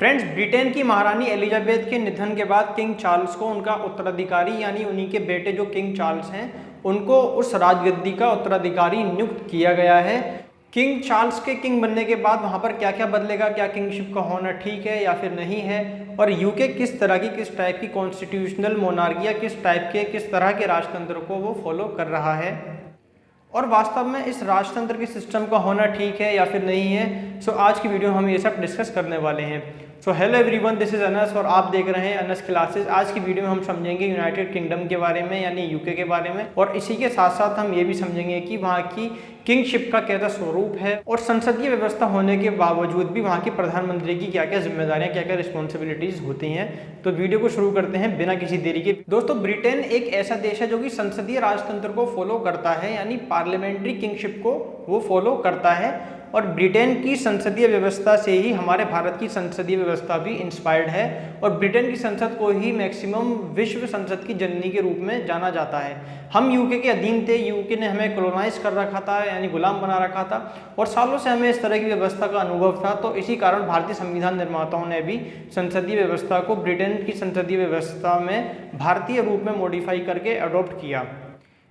Friends, Britain की महारानी Elizabeth के निधन के बाद किंग चार्ल्स को उनका उत्तराधिकारी यानी उन्हीं के बेटे जो किंग चार्ल्स हैं उनको उस राजगद्दी का उत्तराधिकारी नियुक्त किया गया है। किंग चार्ल्स के किंग बनने के बाद वहाँ पर क्या क्या बदलेगा, क्या किंगशिप का होना ठीक है या फिर नहीं है, और यूके किस तरह की किस टाइप की कॉन्स्टिट्यूशनल मोनार्की या किस टाइप के किस तरह के राजतंत्र को वो फॉलो कर रहा है, और वास्तव में इस राजतंत्र के सिस्टम का होना ठीक है या फिर नहीं है। सो आज की वीडियो में हम ये सब डिस्कस करने वाले हैं। So hello everyone, this is Anas और आप देख रहे हैं अनस क्लासेस। आज की वीडियो में हम समझेंगे यूनाइटेड किंगडम के बारे में यानी यूके के बारे में, और इसी के साथ साथ हम ये भी समझेंगे कि वहाँ की किंगशिप का कैसा स्वरूप है और संसदीय व्यवस्था होने के बावजूद भी वहाँ के प्रधानमंत्री की क्या क्या जिम्मेदारियाँ, क्या क्या रिस्पॉन्सिबिलिटीज़ होती हैं। तो वीडियो को शुरू करते हैं बिना किसी देरी के। दोस्तों, ब्रिटेन एक ऐसा देश है जो कि संसदीय राजतंत्र को फॉलो करता है यानी पार्लियामेंट्री किंगशिप को वो फॉलो करता है, और ब्रिटेन की संसदीय व्यवस्था से ही हमारे भारत की संसदीय व्यवस्था भी इंस्पायर्ड है, और ब्रिटेन की संसद को ही मैक्सिमम विश्व संसद की जननी के रूप में जाना जाता है। हम यूके के अधीन थे, यूके ने हमें कॉलोनाइज कर रखा था यानी गुलाम बना रखा था, और सालों से हमें इस तरह की व्यवस्था का अनुभव था। तो इसी कारण भारतीय संविधान निर्माताओं ने भी संसदीय व्यवस्था को ब्रिटेन की संसदीय व्यवस्था में भारतीय रूप में मॉडिफाई करके अडॉप्ट किया।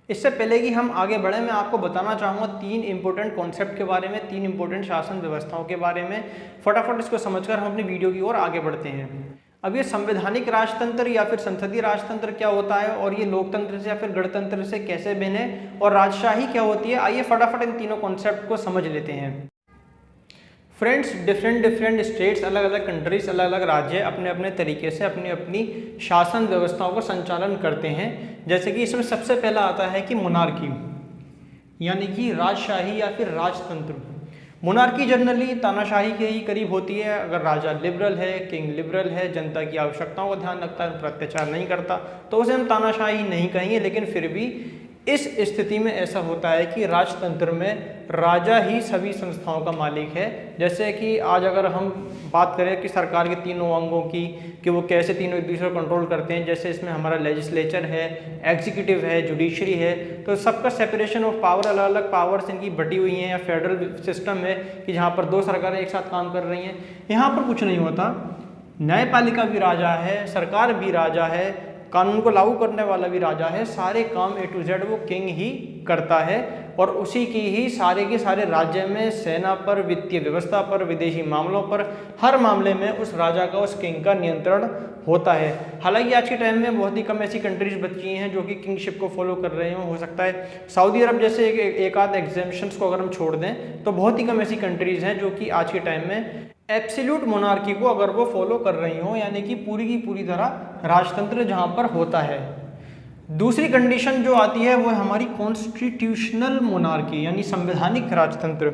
इससे पहले कि हम आगे बढ़ें, मैं आपको बताना चाहूँगा 3 इंपॉर्टेंट कॉन्सेप्ट के बारे में, 3 इंपॉर्टेंट शासन व्यवस्थाओं के बारे में। फटाफट इसको समझकर हम अपनी वीडियो की ओर आगे बढ़ते हैं। अब ये संवैधानिक राजतंत्र या फिर संसदीय राजतंत्र क्या होता है, और ये लोकतंत्र से या फिर गणतंत्र से कैसे भिन्न है, और राजशाही क्या होती है, आइए फटाफट इन तीनों कॉन्सेप्ट को समझ लेते हैं। फ्रेंड्स, डिफरेंट स्टेट्स, अलग अलग कंट्रीज, अलग अलग राज्य अपने अपने तरीके से अपनी अपनी शासन व्यवस्थाओं का संचालन करते हैं। जैसे कि इसमें सबसे पहला आता है कि मोनार्की यानी कि राजशाही या फिर राजतंत्र। मोनार्की जनरली तानाशाही के ही करीब होती है। अगर राजा लिबरल है, किंग लिबरल है, जनता की आवश्यकताओं का ध्यान रखता है, उन पर अत्याचार नहीं करता, तो उसे हम तानाशाही नहीं कहेंगे। लेकिन फिर भी इस स्थिति में ऐसा होता है कि राजतंत्र में राजा ही सभी संस्थाओं का मालिक है। जैसे कि आज अगर हम बात करें कि सरकार के तीनों अंगों की, कि वो कैसे तीनों एक दूसरे को कंट्रोल करते हैं, जैसे इसमें हमारा लेजिस्लेचर है, एग्जीक्यूटिव है, जुडिशरी है, तो सबका सेपरेशन ऑफ पावर, अलग अलग पावर्स इनकी बटी हुई हैं, या फेडरल सिस्टम है कि जहाँ पर 2 सरकारें एक साथ काम कर रही हैं। यहाँ पर कुछ नहीं होता। न्यायपालिका भी राजा है, सरकार भी राजा है, कानून को लागू करने वाला भी राजा है, सारे काम A to Z वो किंग ही करता है, और उसी की ही सारे के सारे राज्य में सेना पर, वित्तीय व्यवस्था पर, विदेशी मामलों पर, हर मामले में उस राजा का, उस किंग का नियंत्रण होता है। हालांकि आज के टाइम में बहुत ही कम ऐसी कंट्रीज बची हैं जो कि किंगशिप को फॉलो कर रहे हो सकता है सऊदी अरब जैसे एक आध एग्जेम्पशंस को अगर हम छोड़ दें तो बहुत ही कम ऐसी कंट्रीज हैं जो कि आज के टाइम में एब्सोल्यूट मोनार्की को अगर वो फॉलो कर रही हो, यानी कि पूरी की पूरी तरह राजतंत्र जहाँ पर होता है। दूसरी कंडीशन जो आती है वो है हमारी कॉन्स्टिट्यूशनल मोनार्की यानी संवैधानिक राजतंत्र।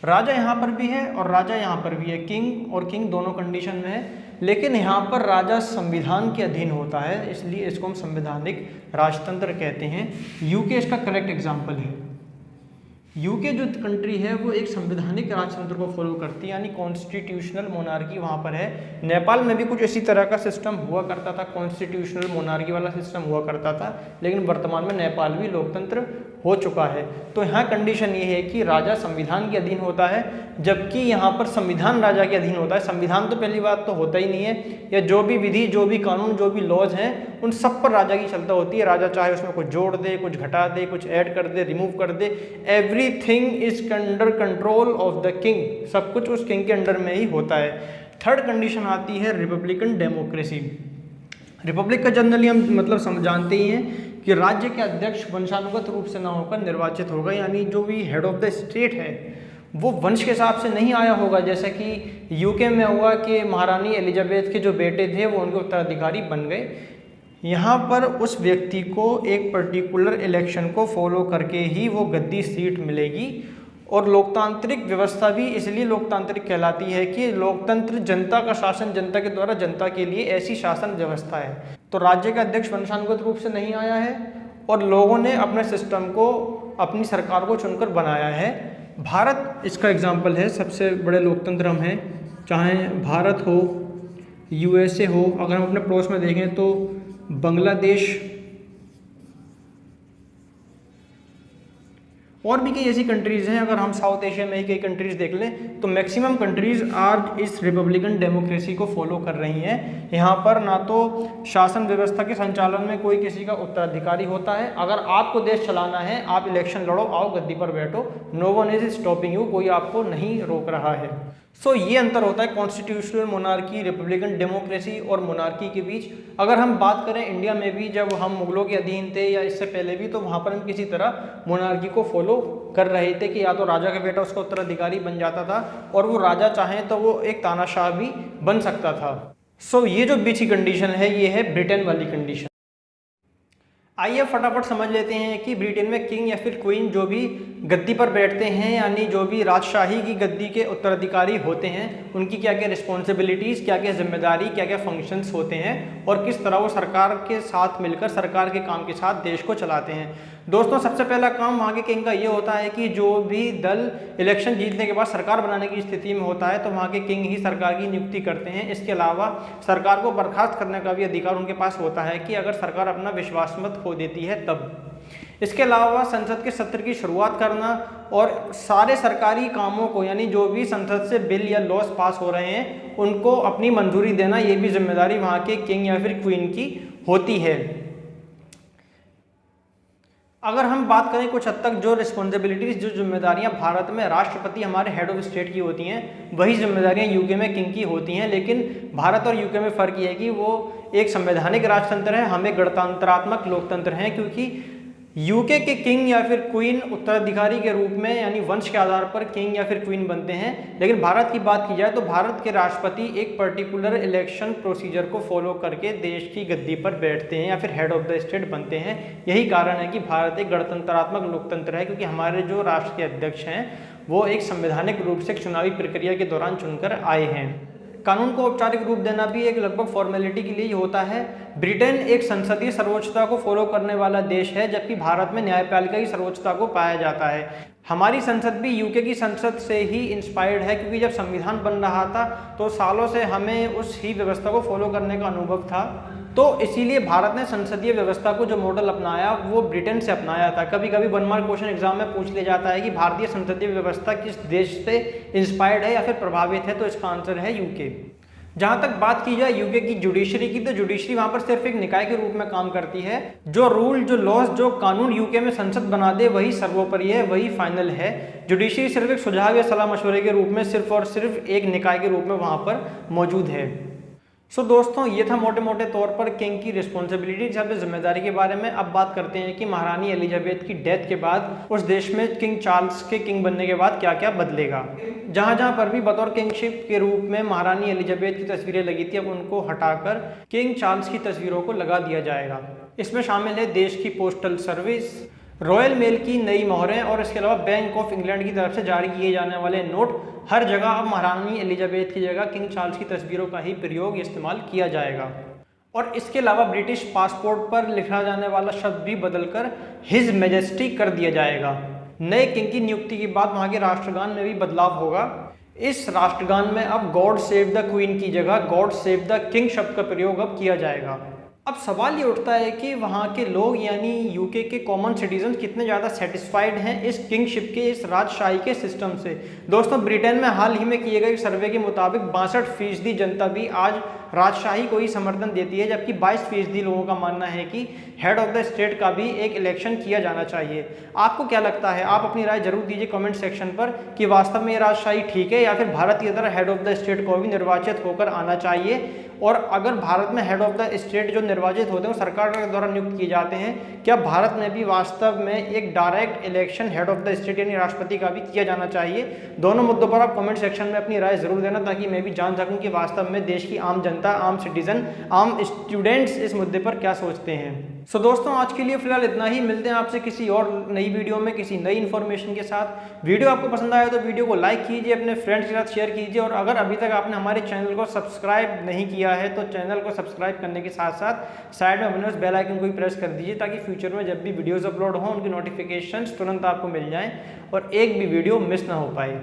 राजा यहाँ पर भी है और राजा यहाँ पर भी है, किंग और किंग दोनों कंडीशन में है, लेकिन यहाँ पर राजा संविधान के अधीन होता है, इसलिए इसको हम संवैधानिक राजतंत्र कहते हैं। यूके इसका करेक्ट एग्जाम्पल है। यूके जो कंट्री है वो एक संवैधानिक राजतंत्र को फॉलो करती है यानी कॉन्स्टिट्यूशनल मोनार्की वहाँ पर है। नेपाल में भी कुछ इसी तरह का सिस्टम हुआ करता था, कॉन्स्टिट्यूशनल मोनार्की वाला सिस्टम हुआ करता था, लेकिन वर्तमान में नेपाल भी लोकतंत्र हो चुका है। तो यहाँ कंडीशन ये है कि राजा संविधान के अधीन होता है, जबकि यहाँ पर संविधान राजा के अधीन होता है। संविधान तो पहली बात तो होता ही नहीं है, या जो भी विधि, जो भी कानून, जो भी लॉज हैं उन सब पर राजा की चलता होती है। राजा चाहे उसमें कुछ जोड़ दे, कुछ घटा दे, कुछ ऐड कर दे, रिमूव कर दे, everything is under control of the king. सब कुछ उस किंग के अंडर में ही होता है। थर्ड कंडीशन आती है रिपब्लिकन डेमोक्रेसी। रिपब्लिक का जनरली हम मतलब जानते ही हैं कि राज्य के अध्यक्ष वंशानुगत रूप से ना होकर निर्वाचित होगा, यानी जो भी हेड ऑफ द स्टेट है वो वंश के हिसाब से नहीं आया होगा। जैसे कि यूके में हुआ कि महारानी एलिजाबेथ के जो बेटे थे वो उनके उत्तराधिकारी बन गए। यहाँ पर उस व्यक्ति को एक पर्टिकुलर इलेक्शन को फॉलो करके ही वो गद्दी सीट मिलेगी, और लोकतांत्रिक व्यवस्था भी इसलिए लोकतांत्रिक कहलाती है कि लोकतंत्र जनता का शासन, जनता के द्वारा जनता के लिए, ऐसी शासन व्यवस्था है। तो राज्य का अध्यक्ष वंशानुगत रूप से नहीं आया है और लोगों ने अपने सिस्टम को, अपनी सरकार को चुनकर बनाया है। भारत इसका एग्जाम्पल है, सबसे बड़े लोकतंत्र हम हैं, चाहे भारत हो, USA हो, अगर हम अपने पड़ोस में देखें तो बांग्लादेश और भी कई ऐसी कंट्रीज़ हैं, अगर हम साउथ एशिया में ही कई कंट्रीज़ देख लें तो मैक्सिमम कंट्रीज़ आज इस रिपब्लिकन डेमोक्रेसी को फॉलो कर रही हैं। यहाँ पर ना तो शासन व्यवस्था के संचालन में कोई किसी का उत्तराधिकारी होता है। अगर आपको देश चलाना है, आप इलेक्शन लड़ो, आओ गद्दी पर बैठो, no one is stopping you, कोई आपको नहीं रोक रहा है। सो ये अंतर होता है कॉन्स्टिट्यूशनल मोनार्की, रिपब्लिकन डेमोक्रेसी और मोनार्की के बीच। अगर हम बात करें इंडिया में भी, जब हम मुगलों के अधीन थे या इससे पहले भी, तो वहाँ पर हम किसी तरह मोनार्की को फॉलो कर रहे थे कि या तो राजा का बेटा उसका उत्तराधिकारी बन जाता था और वो राजा चाहें तो वो एक तानाशाह भी बन सकता था। सो ये जो बीच की कंडीशन है ये है ब्रिटेन वाली कंडीशन। आइए फटाफट समझ लेते हैं कि ब्रिटेन में किंग या फिर क्वीन जो भी गद्दी पर बैठते हैं, यानी जो भी राजशाही की गद्दी के उत्तराधिकारी होते हैं, उनकी क्या क्या रिस्पॉन्सिबिलिटीज़, क्या क्या जिम्मेदारी, क्या क्या फंक्शंस होते हैं और किस तरह वो सरकार के साथ मिलकर सरकार के काम के साथ देश को चलाते हैं। दोस्तों, सबसे पहला काम वहाँ के किंग का ये होता है कि जो भी दल इलेक्शन जीतने के बाद सरकार बनाने की स्थिति में होता है तो वहाँ के किंग ही सरकार की नियुक्ति करते हैं। इसके अलावा सरकार को बर्खास्त करने का भी अधिकार उनके पास होता है कि अगर सरकार अपना विश्वास मत खो देती है तब। इसके अलावा संसद के सत्र की शुरुआत करना और सारे सरकारी कामों को, यानी जो भी संसद से बिल या लॉज पास हो रहे हैं उनको अपनी मंजूरी देना, ये भी जिम्मेदारी वहाँ के किंग या फिर क्वीन की होती है। अगर हम बात करें कुछ हद तक जो रिस्पॉन्सिबिलिटीज़, जो जिम्मेदारियां भारत में राष्ट्रपति हमारे हेड ऑफ स्टेट की होती हैं, वही जिम्मेदारियां यूके में किंग की होती हैं। लेकिन भारत और यूके में फ़र्क ये है कि वो एक संवैधानिक राजतंत्र है, हमें गणतंत्रात्मक लोकतंत्र हैं, क्योंकि यूके के किंग या फिर क्वीन उत्तराधिकारी के रूप में, यानी वंश के आधार पर किंग या फिर क्वीन बनते हैं। लेकिन भारत की बात की जाए तो भारत के राष्ट्रपति एक पर्टिकुलर इलेक्शन प्रोसीजर को फॉलो करके देश की गद्दी पर बैठते हैं या फिर हेड ऑफ द स्टेट बनते हैं। यही कारण है कि भारत एक गणतंत्रात्मक लोकतंत्र है, क्योंकि हमारे जो राष्ट्र के अध्यक्ष हैं वो एक संवैधानिक रूप से चुनावी प्रक्रिया के दौरान चुनकर आए हैं। कानून को औपचारिक रूप देना भी एक लगभग फॉर्मेलिटी के लिए ही होता है। ब्रिटेन एक संसदीय सर्वोच्चता को फॉलो करने वाला देश है, जबकि भारत में न्यायपालिका की सर्वोच्चता को पाया जाता है। हमारी संसद भी यूके की संसद से ही इंस्पायर्ड है, क्योंकि जब संविधान बन रहा था तो सालों से हमें उस ही व्यवस्था को फॉलो करने का अनुभव था, तो इसीलिए भारत ने संसदीय व्यवस्था को जो मॉडल अपनाया वो ब्रिटेन से अपनाया था। कभी कभी 1 मार्क क्वेश्चन एग्जाम में पूछ लिया जाता है कि भारतीय संसदीय व्यवस्था किस देश से इंस्पायर्ड है या फिर प्रभावित है, तो इसका आंसर है यूके। जहाँ तक बात की जाए यूके की जुडिशरी की, तो जुडिशरी वहाँ पर सिर्फ एक निकाय के रूप में काम करती है। जो रूल, जो लॉज, जो कानून यूके में संसद बना दे वही सर्वोपरि है, वही फाइनल है। जुडिशरी सिर्फ एक सुझाव या सलाह मशवरे के रूप में सिर्फ और सिर्फ एक निकाय के रूप में वहाँ पर मौजूद है। सो दोस्तों, ये था मोटे मोटे तौर पर किंग की रिस्पॉन्सिबिलिटी, जहाँ पे जिम्मेदारी के बारे में। अब बात करते हैं कि महारानी एलिजाबेथ की डेथ के बाद उस देश में किंग चार्ल्स के किंग बनने के बाद क्या क्या बदलेगा। जहाँ जहाँ पर भी बतौर किंगशिप के रूप में महारानी एलिजाबेथ की तस्वीरें लगी थी, अब उनको हटाकर किंग चार्ल्स की तस्वीरों को लगा दिया जाएगा। इसमें शामिल है देश की पोस्टल सर्विस, रॉयल मेल की नई मोहरें और इसके अलावा बैंक ऑफ इंग्लैंड की तरफ से जारी किए जाने वाले नोट। हर जगह अब महारानी एलिजाबेथ की जगह किंग चार्ल्स की तस्वीरों का ही प्रयोग इस्तेमाल किया जाएगा। और इसके अलावा ब्रिटिश पासपोर्ट पर लिखा जाने वाला शब्द भी बदलकर हिज मैजेस्टी कर दिया जाएगा। नए किंग की नियुक्ति के बाद वहाँ के राष्ट्रगान में भी बदलाव होगा। इस राष्ट्रगान में अब गॉड सेव द क्वीन की जगह गॉड सेव द किंग शब्द का प्रयोग अब किया जाएगा। अब सवाल ये उठता है कि वहाँ के लोग, यानी यूके के कॉमन सिटीजन कितने ज़्यादा सेटिस्फाइड हैं इस किंगशिप के, इस राजशाही के सिस्टम से। दोस्तों, ब्रिटेन में हाल ही में किए गए सर्वे के मुताबिक 62% जनता भी आज राजशाही को ही समर्थन देती है, जबकि 22% लोगों का मानना है कि हेड ऑफ द स्टेट का भी एक इलेक्शन किया जाना चाहिए। आपको क्या लगता है? आप अपनी राय जरूर दीजिए कमेंट सेक्शन पर कि वास्तव में ये राजशाही ठीक है या फिर भारत की तरह हेड ऑफ द स्टेट को भी निर्वाचित होकर आना चाहिए। और अगर भारत में हेड ऑफ द स्टेट जो निर्वाचित होते हैं सरकार के द्वारा नियुक्त किए जाते हैं, क्या भारत में भी वास्तव में एक direct election head of the state यानी राष्ट्रपति का भी किया जाना चाहिए? दोनों मुद्दों पर आप कमेंट सेक्शन में अपनी राय जरूर देना, ताकि मैं भी जान सकूं कि वास्तव में देश की आम जनता, आम सिटीजन, आम स्टूडेंट्स इस मुद्दे पर क्या सोचते हैं। सो दोस्तों, आज के लिए फिलहाल इतना ही। मिलते हैं आपसे किसी और नई वीडियो में किसी नई इन्फॉर्मेशन के साथ। वीडियो आपको पसंद आया तो वीडियो को लाइक कीजिए, अपने फ्रेंड्स के साथ शेयर कीजिए, और अगर अभी तक आपने हमारे चैनल को सब्सक्राइब नहीं किया है तो चैनल को सब्सक्राइब करने के साथ साथ साइड में बने उस बेल आइकन को भी प्रेस कर दीजिए, ताकि फ्यूचर में जब भी वीडियोज़ अपलोड हों उनकी नोटिफिकेशंस तुरंत आपको मिल जाएँ और एक भी वीडियो मिस ना हो पाए।